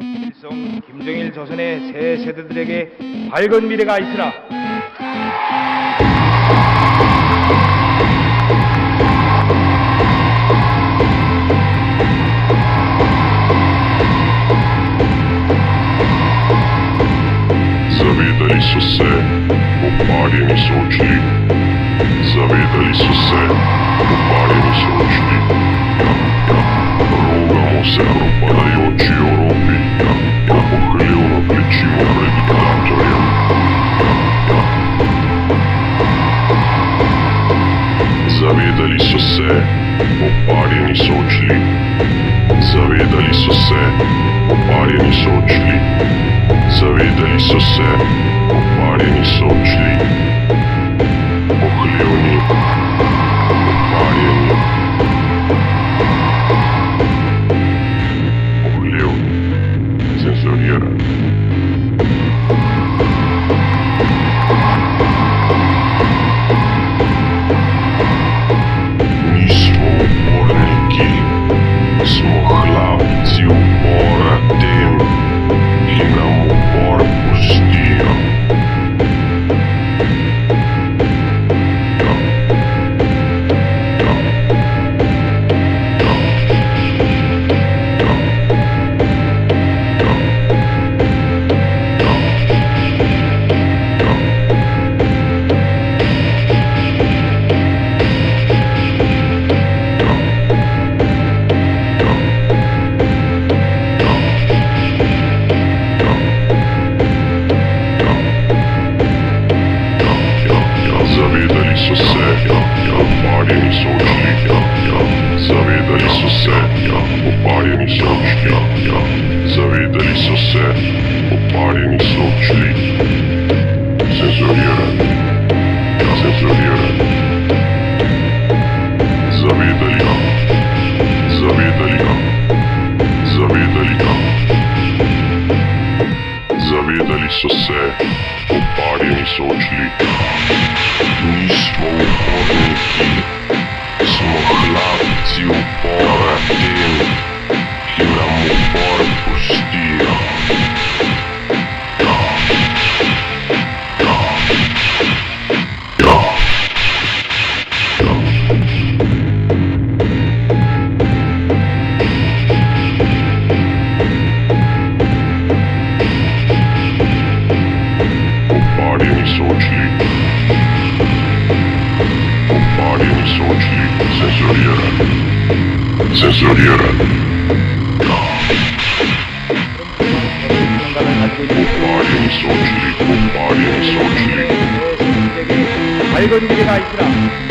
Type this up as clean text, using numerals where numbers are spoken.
일성 김정일 조선의 새 세대들에게 밝은 미래가 있으라. Zavedali so se, poparjeni so odšli. Zavedali so se, poparjeni so odšli. Rogamo se propadajoči Evropi, pohlevno klečimo pred diktatorjem. Zavedali so se, poparjeni so odšli. Zavedali so se, poparjeni so odšli. Zavedali so se, poparjeni so odšli. Pohlevni, poparjeni. Pohlevni, cenzurirani. Nismo uporniki, smo hlapci upora tem, ki nam upor pustijo. Zavedali so se, poparjeni so odšli. Zavedali so se, poparjeni so odšli. Zavedali so se, poparjeni so odšli. Cenzurirani, cenzurirani. Zavedali ga, zavedali ga, zavedali ga. Zavedali so se, poparjeni so odšli. Nismo uporniki, smo hlapci upora tem, ki nam upor pustijo. Poparjeni so odšli. Poparjeni so odšli, cenzurirani, cenzurirani. Poparjeni so odšli, poparjeni so odšli. 새 세대들에게 밝은 미래가 있으라.